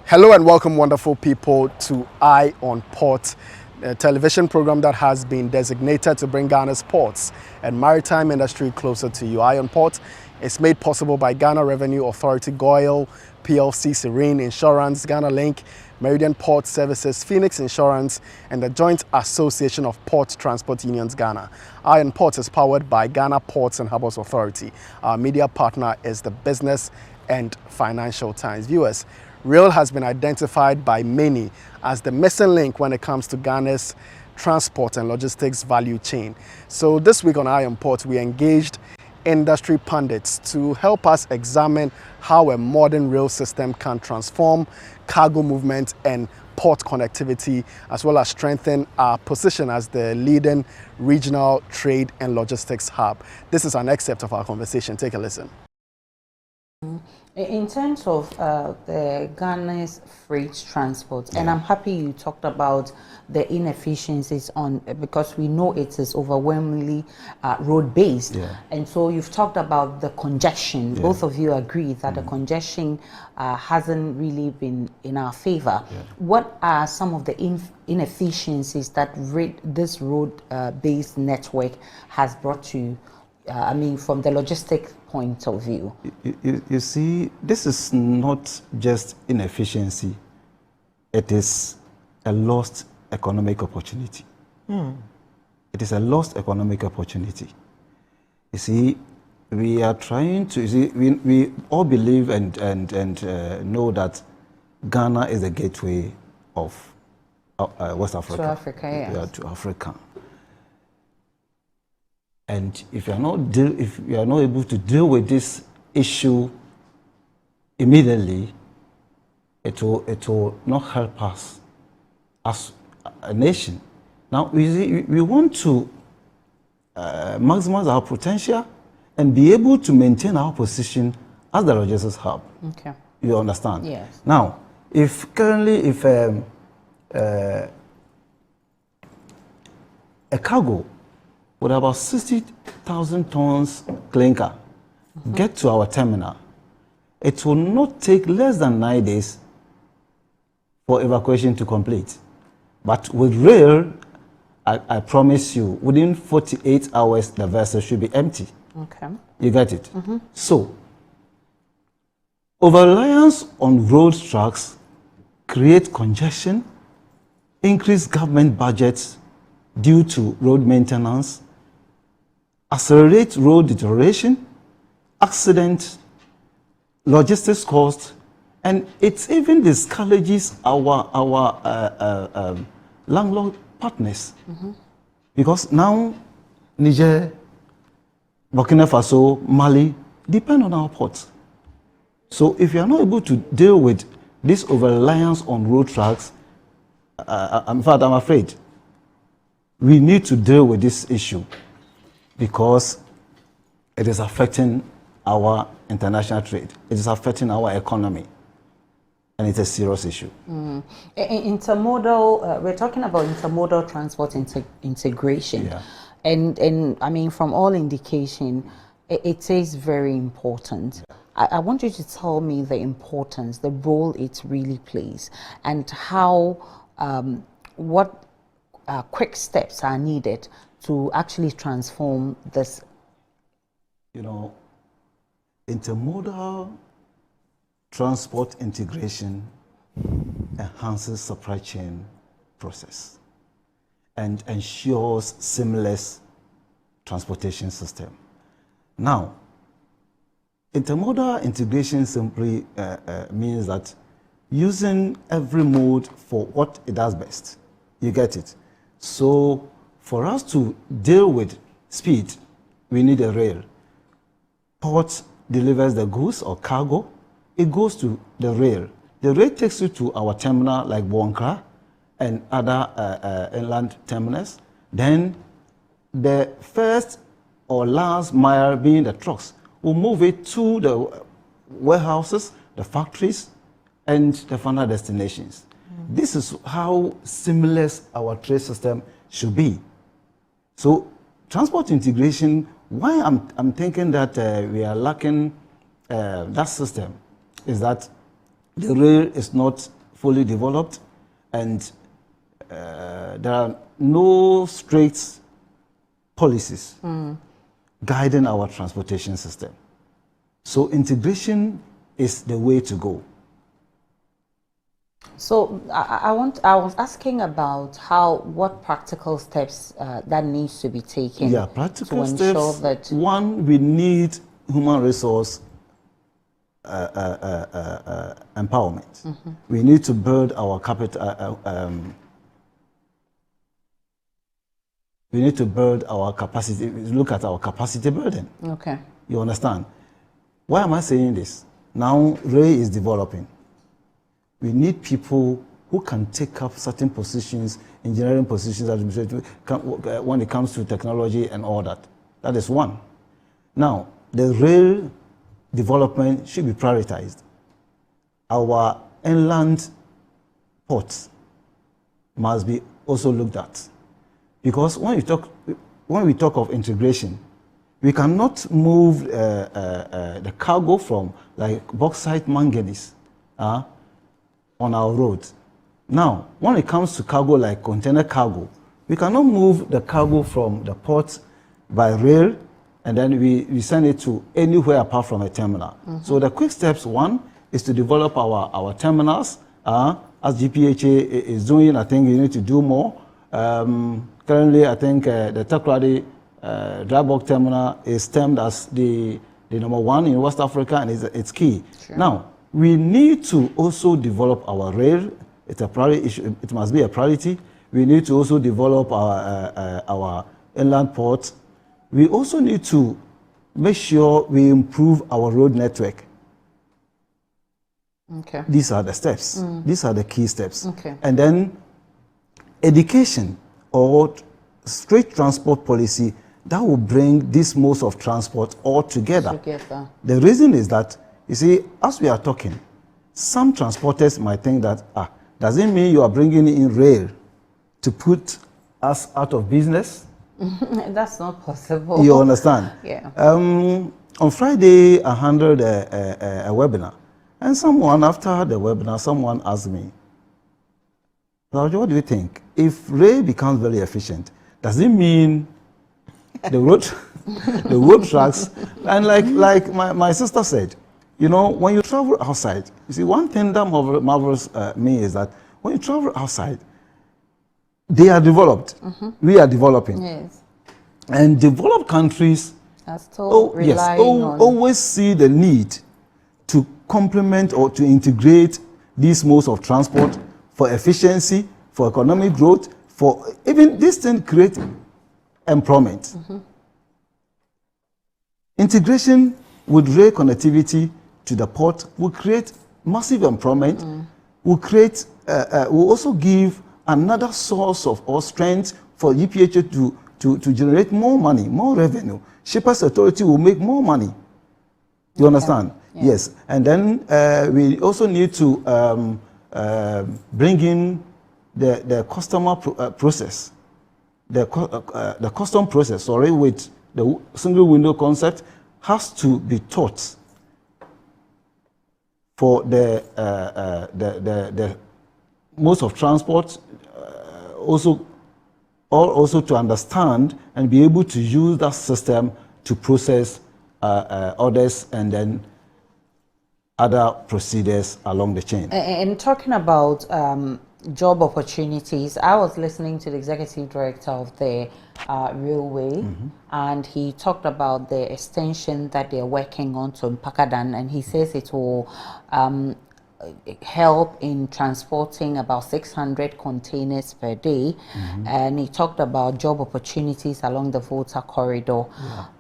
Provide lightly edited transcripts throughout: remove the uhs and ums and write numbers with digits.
Hello and welcome, wonderful people, to Eye on Port, a television program that has been designated to bring Ghana's ports and maritime industry closer to you. Eye on Port is made possible by Ghana Revenue Authority, GOIL, PLC, Serene Insurance, Ghana Link, Meridian Port Services, Phoenix Insurance, and the Joint Association of Port Transport Unions Ghana. Eye on Port is powered by Ghana Ports and Harbours Authority. Our media partner is the Business and Financial Times. Viewers, rail has been identified by many as the missing link when it comes to Ghana's transport and logistics value chain. So this week on Eye on Port, we engaged industry pundits to help us examine how a modern rail system can transform cargo movement and port connectivity, as well as strengthen our position as the leading regional trade and logistics hub. This is an excerpt of our conversation. Take a listen. In terms of the Ghana's freight transport, and I'm happy you talked about the inefficiencies because we know it is overwhelmingly road-based. And so you've talked about the congestion. Both of you agree that the congestion hasn't really been in our favor. What are some of the inefficiencies that this road-based network has brought to, from the logistic point of view? You see, this is not just inefficiency, it is a lost economic opportunity. It is a lost economic opportunity. You see, we are trying to, we all believe and know that Ghana is the gateway of West Africa. To Africa, yes. To Africa. And if you are not able to deal with this issue immediately, it will not help us as a nation. Now we want to maximize our potential and be able to maintain our position as the logistics hub. Okay. You understand? Yes. Now, if a cargo with about 60,000 tons clinker get to our terminal, it will not take less than 9 days for evacuation to complete. But with rail, I promise you, within 48 hours, the vessel should be empty. Okay. You get it? So, over-reliance on road trucks create congestion, increase government budgets due to road maintenance, accelerate road deterioration, accident, logistics costs, and it even discourages our landlord partners. Because now Niger, Burkina Faso, Mali depend on our ports. So if you are not able to deal with this over-reliance on road trucks, in fact, I'm afraid we need to deal with this issue, because it is affecting our international trade. It is affecting our economy, and it's a serious issue. Intermodal, we're talking about intermodal transport integration. And from all indication, it is very important. I want you to tell me the importance, the role it really plays, and how, what quick steps are needed to actually transform this. Intermodal transport integration enhances supply chain process and ensures seamless transportation system. Now, intermodal integration simply means that using every mode for what it does best. You get it? So for us to deal with speed, we need a rail. Port delivers the goods or cargo, it goes to the rail. The rail takes you to our terminal like Boankra and other inland terminals. Then the first or last mile, being the trucks, will move it to the warehouses, the factories, and the final destinations. This is how seamless our trade system should be. So transport integration, why I'm thinking that we are lacking that system is that the rail is not fully developed, and there are no strict policies guiding our transportation system. So integration is the way to go. So I was asking about what practical steps that needs to be taken. Yeah, practical to steps. ensure that One, we need human resource empowerment. We need to build our capital. We need to build our capacity. Look at our capacity building. Okay. You understand? Why am I saying this? Now, Ray is developing. We need people who can take up certain positions, engineering positions, administrative, when it comes to technology and all that. That is one. Now, the rail development should be prioritized. Our inland ports must be also looked at. Because when we talk of integration, we cannot move the cargo from like bauxite manganese on our road. Now, when it comes to cargo like container cargo, we cannot move the cargo from the port by rail and then we send it to anywhere apart from a terminal. So the quick steps, one, is to develop our terminals, as GPHA is doing. I think you need to do more. Currently, I think the Takoradi dry bulk terminal is termed as the #1 in West Africa, and it's key. Sure. Now, we need to also develop our rail. It's a priority issue. It must be a priority. We need to also develop our inland ports. We also need to make sure we improve our road network. Okay. These are the steps. These are the key steps. Okay. And then education or straight transport policy that will bring these modes of transport all together. The reason is that, you see, as we are talking, some transporters might think that, does it mean you are bringing in rail to put us out of business? That's not possible. You understand? Yeah. On Friday, I handled a webinar, and after the webinar, someone asked me, what do you think? If rail becomes very efficient, does it mean the road, the road tracks? And like my sister said, you know, when you travel outside, you see, one thing that marvels me is that when you travel outside, they are developed. We are developing. Yes. And developed countries always see the need to complement or to integrate these modes of transport for efficiency, for economic growth, for even this thing create employment. Integration with rail connectivity to the port will create massive employment, will also give another source of strength for GPHA to generate more money, more revenue. Shippers Authority will make more money. You understand? Yeah. Yes. And then we also need to bring in the customer process, the custom process, with the single window concept has to be taught for the modes of transport, also to understand and be able to use that system to process orders and then other procedures along the chain. And talking about job opportunities, I was listening to the executive director of the railway, and he talked about the extension that they're working on to Mpakadan, and he says it will help in transporting about 600 containers per day. And he talked about job opportunities along the Volta corridor.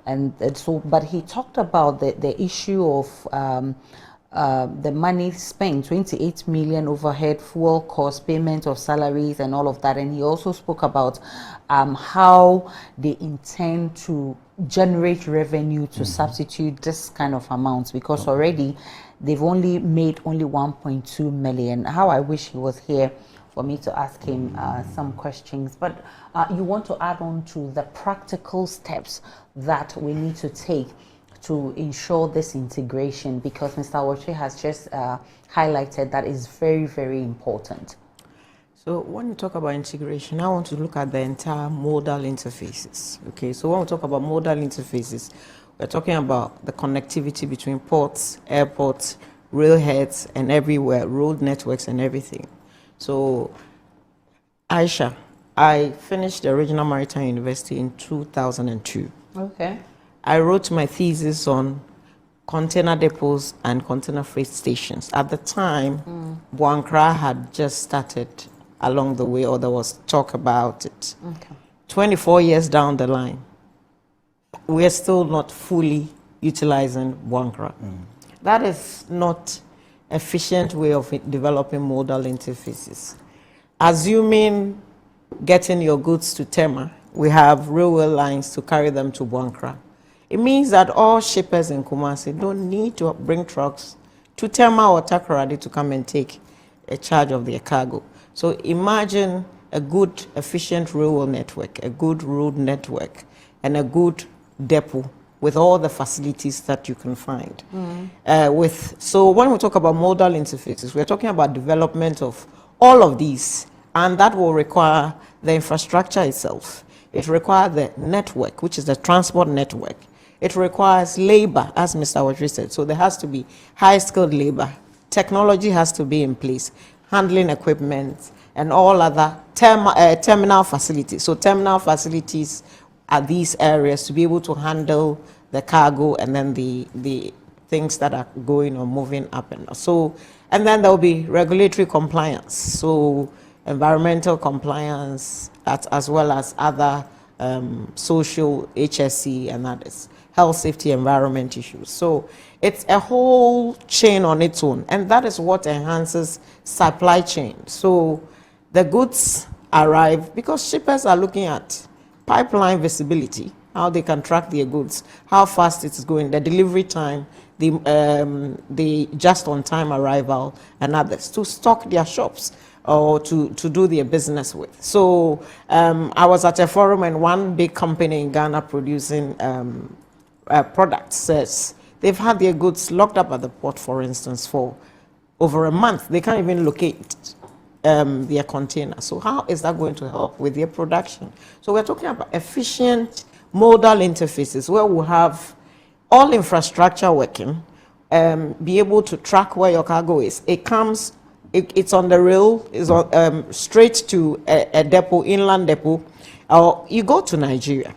And so, but he talked about the issue of the money spent, 28 million overhead, fuel costs, payment of salaries and all of that. And he also spoke about how they intend to generate revenue to substitute this kind of amounts, because already they've only made 1.2 million. How I wish he was here for me to ask him some questions. But you want to add on to the practical steps that we need to take to ensure this integration? Because Mr. Wache has just highlighted that is very, very important. So when you talk about integration, I want to look at the entire modal interfaces. Okay, so when we talk about modal interfaces, we're talking about the connectivity between ports, airports, railheads, and everywhere, road networks and everything. So, Aisha, I finished the Regional Maritime University in 2002. Okay. I wrote my thesis on container depots and container freight stations. At the time, Buankra had just started along the way, or there was talk about it. Okay. 24 years down the line, we're still not fully utilizing Buankra. That is not efficient way of developing modal interfaces. Assuming getting your goods to Tema, we have railway lines to carry them to Buankra. It means that all shippers in Kumasi don't need to bring trucks to Tema or Takoradi to come and take a charge of their cargo. So imagine a good, efficient railway network, a good road network, and a good depot with all the facilities that you can find. So when we talk about modal interfaces, we're talking about development of all of these, and that will require the infrastructure itself. It requires the network, which is the transport network. It requires labor, as Mr. Wache said. So there has to be high-skilled labor. Technology has to be in place, handling equipment, and all other terminal facilities. So terminal facilities are these areas to be able to handle the cargo and then the things that are going or moving up and down. So, and then there will be regulatory compliance. So environmental compliance as well as other social HSE and others, health, safety, environment issues. So it's a whole chain on its own, and that is what enhances supply chain. So the goods arrive because shippers are looking at pipeline visibility, how they can track their goods, how fast it's going, the delivery time, the just-on-time arrival, and others, to stock their shops or to do their business with. So I was at a forum, and one big company in Ghana producing products says they've had their goods locked up at the port, for instance, for over a month. They can't even locate their container. So how is that going to help with their production? So we're talking about efficient modal interfaces where we'll have all infrastructure working, be able to track where your cargo is. It's on the rail, it's on, straight to a depot, inland depot. Or you go to Nigeria,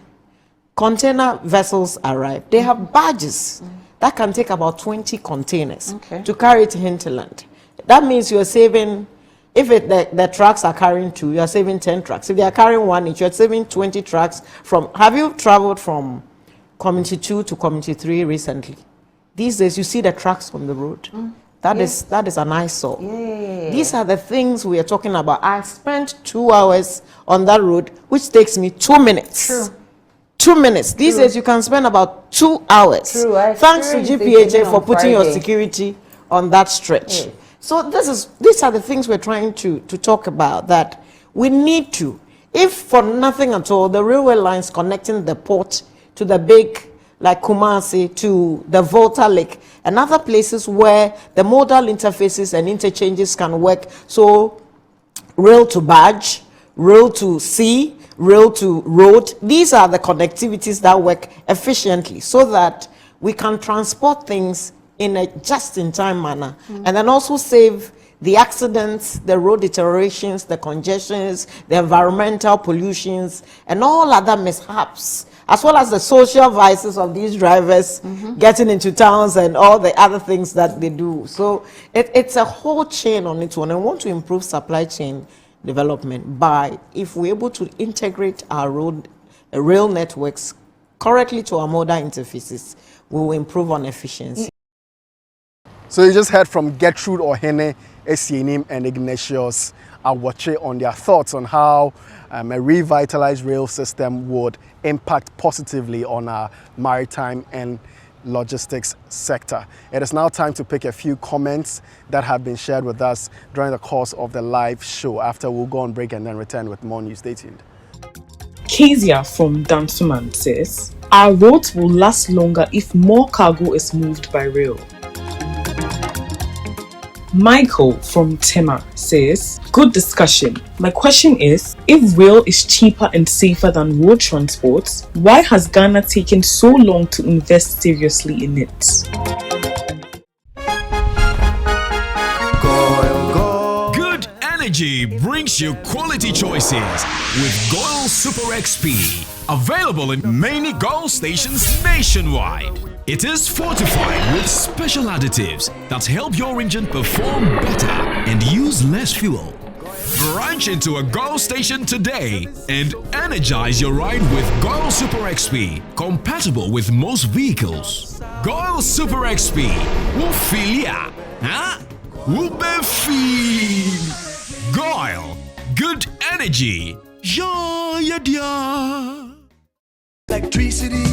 container vessels arrive. They have barges that can take about 20 containers to carry it to hinterland. That means you're saving, if the trucks are carrying 2, you're saving 10 trucks. If they are carrying 1 each, you're saving 20 trucks. Have you traveled from Community 2 to Community 3 recently? These days, you see the trucks on the road. That is an eyesore. These are the things we are talking about. I spent 2 hours on that road, which takes me 2 minutes. True. 2 minutes. These days, you can spend about 2 hours. True. Thanks to GPHA for putting your security on that stretch. So these are the things we're trying to talk about, that we need to, if for nothing at all, the railway lines connecting the port to the big, like Kumasi, to the Volta Lake, and other places where the modal interfaces and interchanges can work. So rail to barge, rail to sea, rail to road. These are the connectivities that work efficiently so that we can transport things in a just-in-time manner, and then also save the accidents, the road deteriorations, the congestions, the environmental pollutions, and all other mishaps, as well as the social vices of these drivers getting into towns and all the other things that they do. So it's a whole chain on its own. I want to improve supply chain development by, if we're able to integrate our rail networks correctly to our modal interfaces, we will improve on efficiency. So you just heard from Gertrude Ohene, Esienim, and Ignatius Awache on their thoughts on how a revitalized rail system would impact positively on our maritime and logistics sector. It is now time to pick a few comments that have been shared with us during the course of the live show. After, we'll go on break and then return with more news. Stay tuned. Kezia from Dansuman says, our roads will last longer if more cargo is moved by rail. Michael from Tema says, good discussion. My question is, if rail is cheaper and safer than road transport, why has Ghana taken so long to invest seriously in it? Good energy brings you quality choices with Goil Super XP. Available in many Goil stations nationwide. It is fortified with special additives that help your engine perform better and use less fuel. Branch into a Goil station today and energize your ride with Goil Super XP, compatible with most vehicles. Goil Super XP, Wufilia, huh? Wubefi. Goil, good energy. Yeah, yeah. Electricity,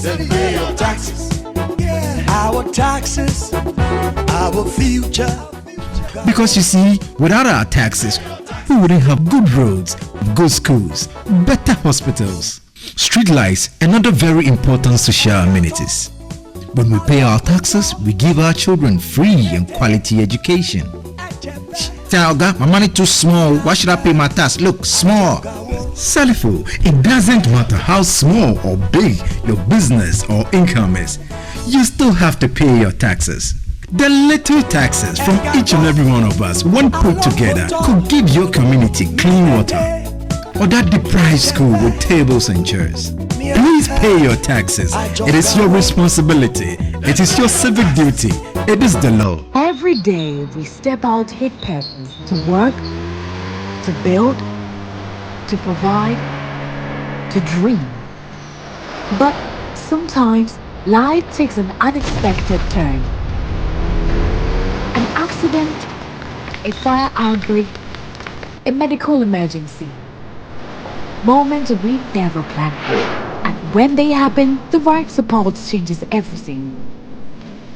then pay your taxes. Yeah. Our taxes, our future. Because you see, without our taxes, we wouldn't have good roads, good schools, better hospitals, street lights, and other very important social amenities. When we pay our taxes, we give our children free and quality education. Talga, my money too small. Why should I pay my tax? Look, small. Salifo, it doesn't matter how small or big your business or income is, you still have to pay your taxes. The little taxes from each and every one of us, when put together, could give your community clean water or that deprived school with tables and chairs. Please pay your taxes. It is your responsibility. It is your civic duty. It is the law. Every day we step out with purpose to work, to build, to provide, to dream. But sometimes life takes an unexpected turn. An accident, a fire outbreak, a medical emergency. Moments we never planned for. And when they happen, the right support changes everything.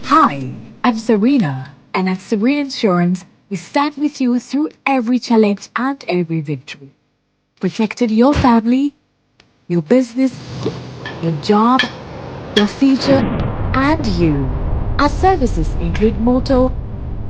Hi, I'm Serena, and at Serena Insurance, we stand with you through every challenge and every victory. Protecting your family, your business, your job, your future, and you. Our services include motor,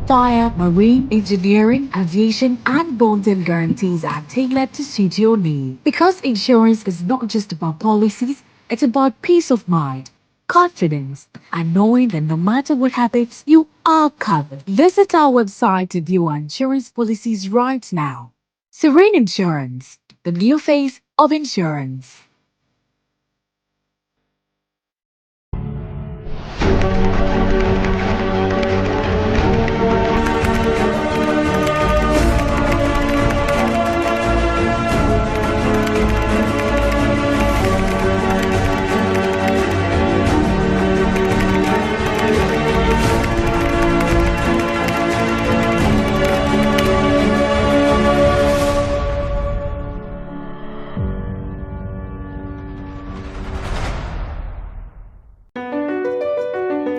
fire, marine, engineering, aviation, and bonds and guarantees are tailored to suit your needs. Because insurance is not just about policies, it's about peace of mind, confidence, and knowing that no matter what happens, you are covered. Visit our website to view our insurance policies right now. Serene Insurance, the new face of insurance.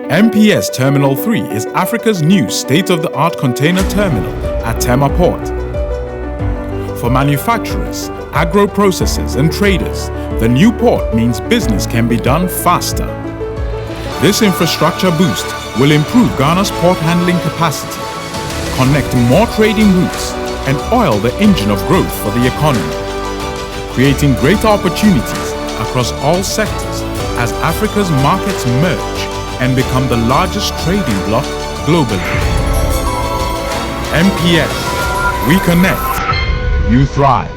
MPS Terminal 3 is Africa's new state-of-the-art container terminal at Tema Port. For manufacturers, agro-processors and traders, the new port means business can be done faster. This infrastructure boost will improve Ghana's port handling capacity, connect more trading routes, and oil the engine of growth for the economy, creating greater opportunities across all sectors as Africa's markets merge and become the largest trading bloc globally. MPS, we connect, you thrive.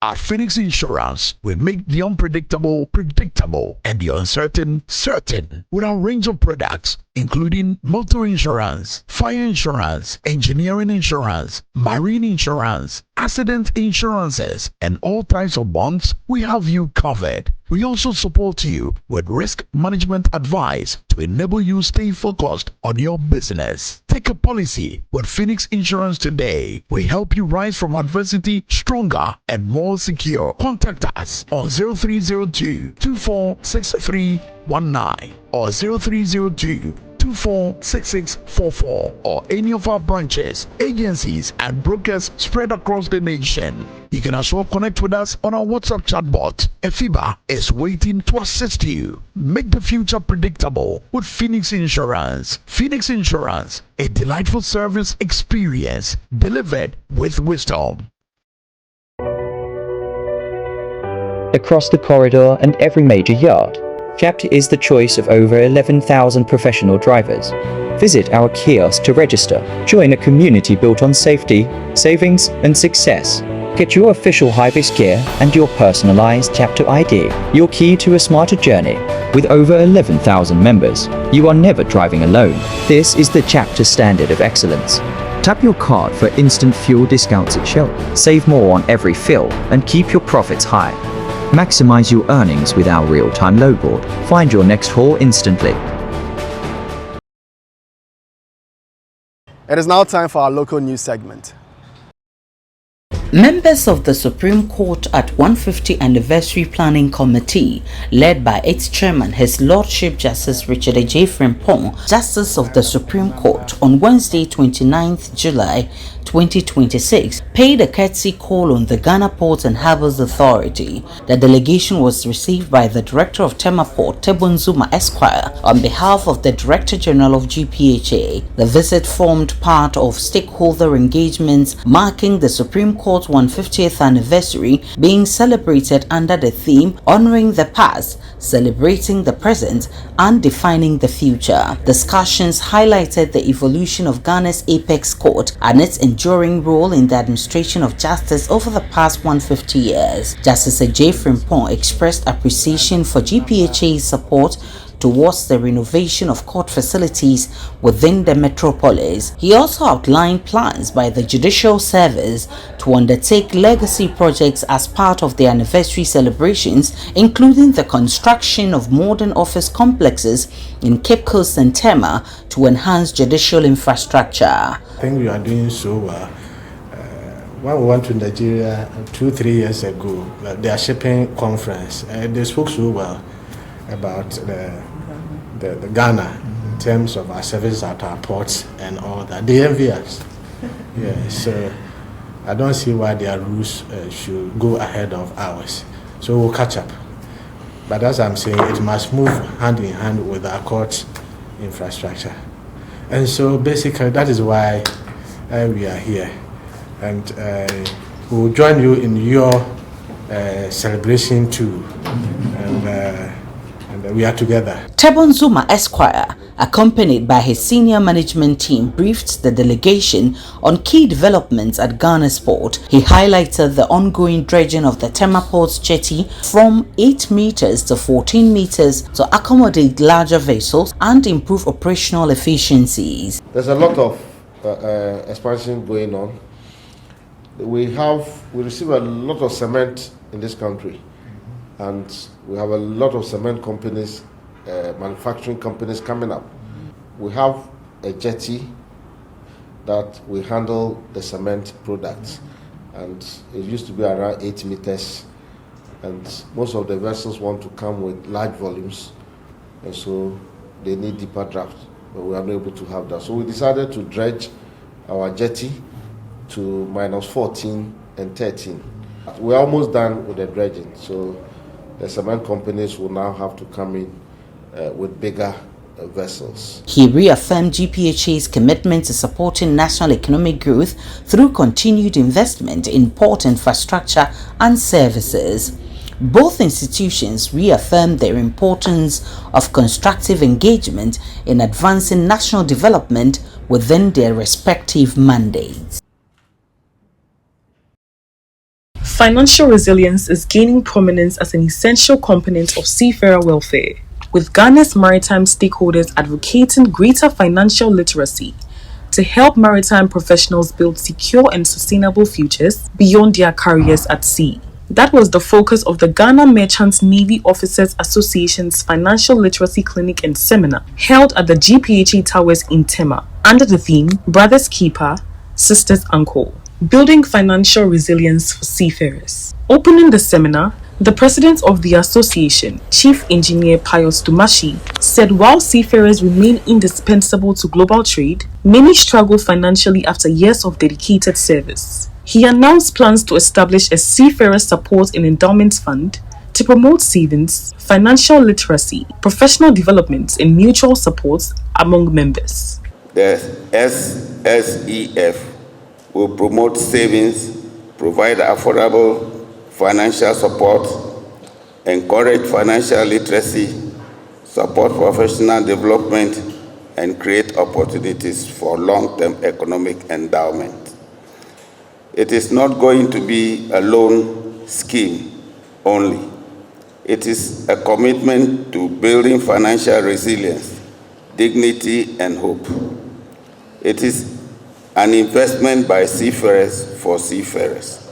At Phoenix Insurance, we make the unpredictable predictable and the uncertain certain with our range of products, including motor insurance, fire insurance, engineering insurance, marine insurance, accident insurances, and all types of bonds. We have you covered. We also support you with risk management advice to enable you stay focused on your business. Take a policy with Phoenix Insurance today. We help you rise from adversity stronger and more secure. Contact us on 0302 246319 or 0302 246644 or any of our branches, agencies, and brokers spread across the nation. You can also connect with us on our WhatsApp chatbot. FIBA is waiting to assist you. Make the future predictable with Phoenix Insurance. Phoenix Insurance, a delightful service experience delivered with wisdom. Across the corridor and every major yard, GPHA is the choice of over 11,000 professional drivers. Visit our kiosk to register. Join a community built on safety, savings, and success. Get your official high-vis gear and your personalized GPHA ID, your key to a smarter journey. With over 11,000 members, you are never driving alone. This is the GPHA standard of excellence. Tap your card for instant fuel discounts at Shell. Save more on every fill and keep your profits high. Maximize your earnings with our real-time load board. Find your next haul instantly. It is now time for our local news segment. Members of the Supreme Court at 150 Anniversary Planning Committee, led by its chairman, His Lordship Justice Richard J. Frimpong, Justice of the Supreme Court, on Wednesday 29th July 2026, paid a courtesy call on the Ghana Ports and Harbours Authority. The delegation was received by the Director of Tema Port, Tebonzuma Esquire, on behalf of the Director General of GPHA. The visit formed part of stakeholder engagements marking the Supreme Court's 150th anniversary, being celebrated under the theme Honoring the Past, Celebrating the Present, and Defining the Future. Discussions highlighted the evolution of Ghana's apex court and its enduring role in the administration of justice over the past 150 years. Justice J. Frimpong expressed appreciation for GPHA's support towards the renovation of court facilities within the metropolis. He also outlined plans by the Judicial Service to undertake legacy projects as part of the anniversary celebrations, including the construction of modern office complexes in Cape Coast and Tema to enhance judicial infrastructure. I think we are doing so well. When we went to Nigeria 2-3 years ago, their shipping conference, they spoke so well about the Ghana in terms of our service at our ports and all that. They envy us. Yeah, so I don't see why their rules should go ahead of ours. So we'll catch up. But as I'm saying, it must move hand in hand with our court infrastructure. And so basically that is why we are here. And we'll join you in your celebration too. And we are together. Tebonzuma Esquire, accompanied by his senior management team, briefed the delegation on key developments at Ghana's port. He highlighted the ongoing dredging of the Tema Port's jetty from 8 meters to 14 meters to accommodate larger vessels and improve operational efficiencies. There's a lot of expansion going on. We receive a lot of cement in this country, and we have a lot of cement companies, manufacturing companies coming up. We have a jetty that we handle the cement products, and it used to be around 8 meters, and most of the vessels want to come with large volumes, and so they need deeper draft, but we are not able to have that. So we decided to dredge our jetty to -14 and 13. We're almost done with the dredging, so the cement companies will now have to come in with bigger vessels. He reaffirmed GPHA's commitment to supporting national economic growth through continued investment in port infrastructure and services. Both institutions reaffirmed their importance of constructive engagement in advancing national development within their respective mandates. Financial resilience is gaining prominence as an essential component of seafarer welfare, with Ghana's maritime stakeholders advocating greater financial literacy to help maritime professionals build secure and sustainable futures beyond their careers at sea. That was the focus of the Ghana Merchant Navy Officers Association's Financial Literacy Clinic and Seminar held at the GPHA Towers in Tema under the theme Brothers Keeper, Sisters Uncle, Building Financial Resilience for Seafarers. Opening the seminar, The president of the association, Chief Engineer Pius Dumashi, said while seafarers remain indispensable to global trade, many struggle financially after years of dedicated service. He announced plans to establish a Seafarer Support and Endowment Fund to promote savings, financial literacy, professional development, and mutual support among members. The SSEF will promote savings, provide affordable financial support, encourage financial literacy, support professional development, and create opportunities for long-term economic endowment. It is not going to be a loan scheme only. It is a commitment to building financial resilience, dignity, and hope. It is an investment by seafarers for seafarers.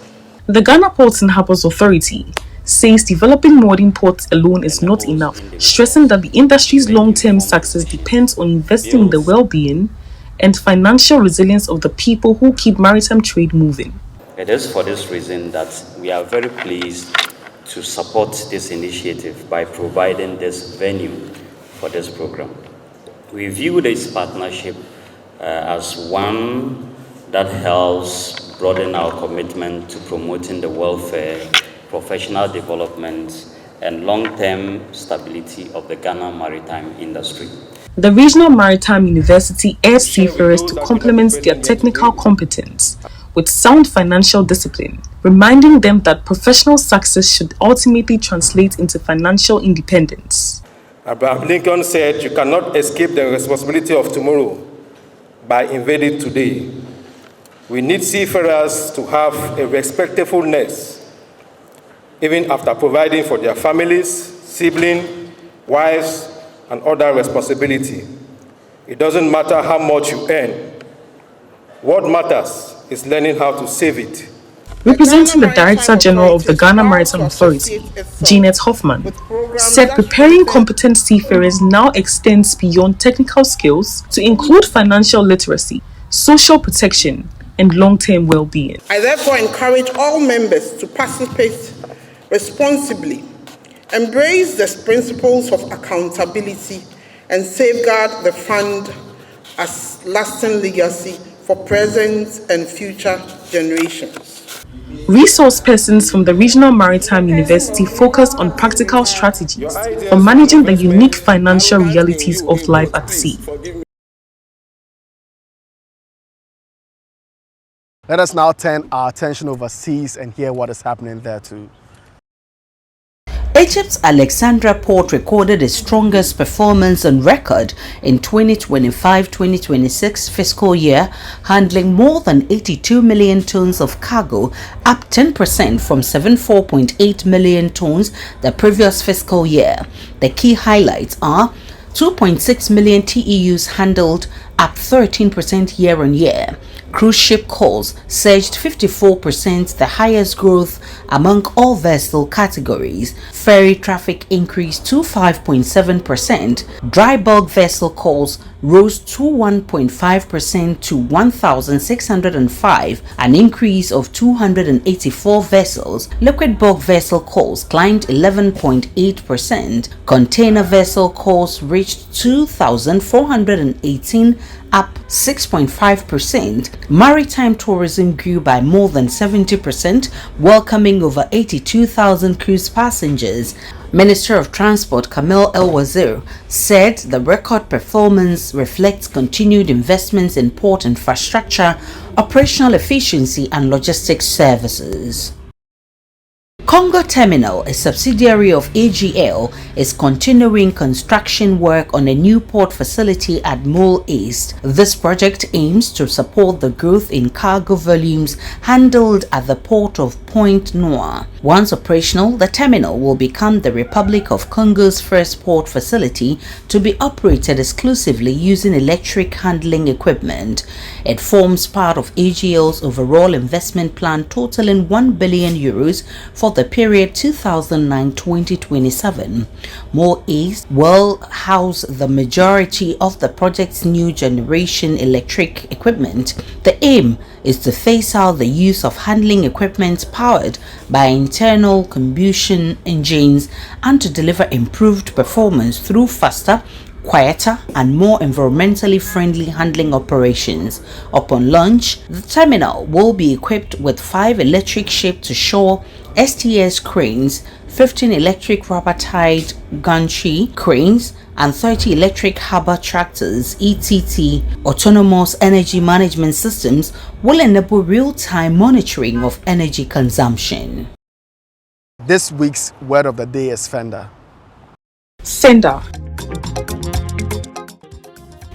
The Ghana Ports and Harbours Authority says developing modern ports alone is not enough, stressing that the industry's long-term success depends on investing in the well-being and financial resilience of the people who keep maritime trade moving. It is for this reason that we are very pleased to support this initiative by providing this venue for this program. We view this partnership as one that helps broaden our commitment to promoting the welfare, professional development, and long-term stability of the Ghana maritime industry. The Regional Maritime University urged seafarers to complement their technical competence with sound financial discipline, reminding them that professional success should ultimately translate into financial independence. Abraham Lincoln said, "You cannot escape the responsibility of tomorrow by invading today." We need seafarers to have a respectfulness, even after providing for their families, siblings, wives, and other responsibility. It doesn't matter how much you earn. What matters is learning how to save it. Representing the Director General of the Ghana Maritime Authority, Jeanette Hoffman, said preparing competent seafarers now extends beyond technical skills to include financial literacy, social protection, and long-term well-being. I therefore encourage all members to participate responsibly, embrace the principles of accountability, and safeguard the fund as lasting legacy for present and future generations. Resource persons from the Regional Maritime University focus on practical strategies for managing the unique financial realities of life at sea. Let us now turn our attention overseas and hear what is happening there too. Egypt's Alexandria port recorded its strongest performance on record in 2025-2026 fiscal year, handling more than 82 million tons of cargo, up 10% from 74.8 million tons the previous fiscal year. The key highlights are 2.6 million TEUs handled, up 13% year-on-year. Cruise ship calls surged 54%, the highest growth among all vessel categories. Ferry traffic increased to 5.7%. Dry bulk vessel calls rose to 1.5% to 1,605, an increase of 284 vessels. Liquid bulk vessel calls climbed 11.8%. Container vessel calls reached 2,418, up 6.5%. Maritime tourism grew by more than 70%, welcoming over 82,000 cruise passengers. Minister of Transport Kamel El-Wazir said the record performance reflects continued investments in port infrastructure, operational efficiency, and logistics services. Congo Terminal, a subsidiary of AGL, is continuing construction work on a new port facility at Mole East. This project aims to support the growth in cargo volumes handled at the port of Pointe-Noire. Once operational, the terminal will become the Republic of Congo's first port facility to be operated exclusively using electric handling equipment. It forms part of AGL's overall investment plan totaling €1 billion for the period 2009-2027. Moor East will house the majority of the project's new generation electric equipment. The aim is to phase out the use of handling equipment powered by internal combustion engines and to deliver improved performance through faster, quieter and more environmentally friendly handling operations. Upon launch, the terminal will be equipped with 5 electric ship-to-shore STS cranes, 15 electric rubber-tied gantry cranes, and 30 electric harbor tractors. ETT, autonomous energy management systems, will enable real-time monitoring of energy consumption. This week's word of the day is fender. Fender.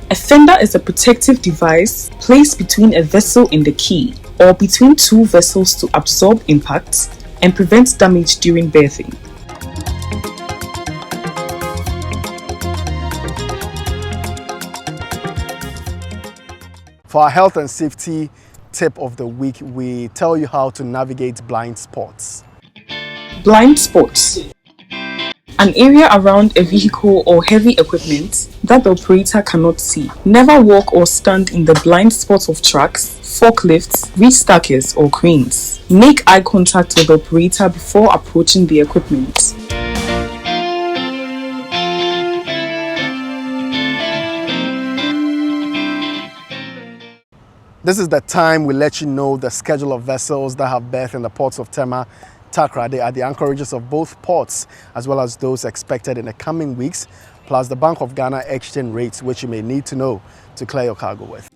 A fender is a protective device placed between a vessel and the quay or between two vessels to absorb impact and prevent damage during berthing. For our health and safety tip of the week, we tell you how to navigate blind spots. Blind spots. An area around a vehicle or heavy equipment that the operator cannot see. Never walk or stand in the blind spots of trucks, forklifts, reach stackers or cranes. Make eye contact with the operator before approaching the equipment. This is the time we let you know the schedule of vessels that have berth in the ports of Tema, Takrade at the anchorages of both ports, as well as those expected in the coming weeks, plus the Bank of Ghana exchange rates, which you may need to know to clear your cargo with.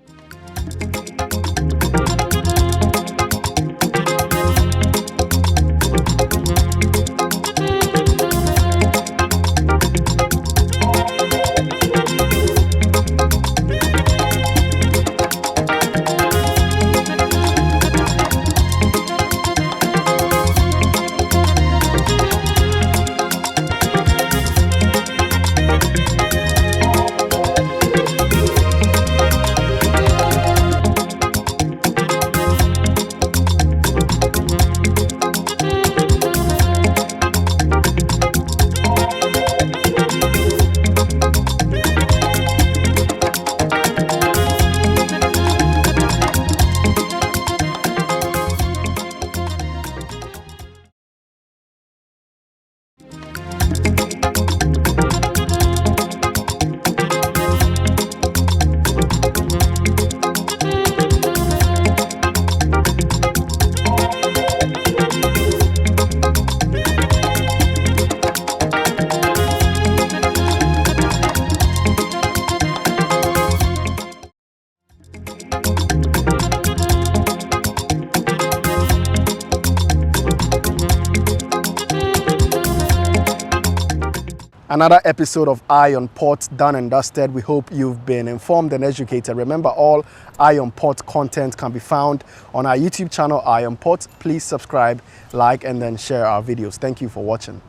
Another episode of Eye on Port done and dusted. We hope you've been informed and educated. Remember, all Eye on Port content can be found on our YouTube channel, Eye on Port. Please subscribe, like, and then share our videos. Thank you for watching.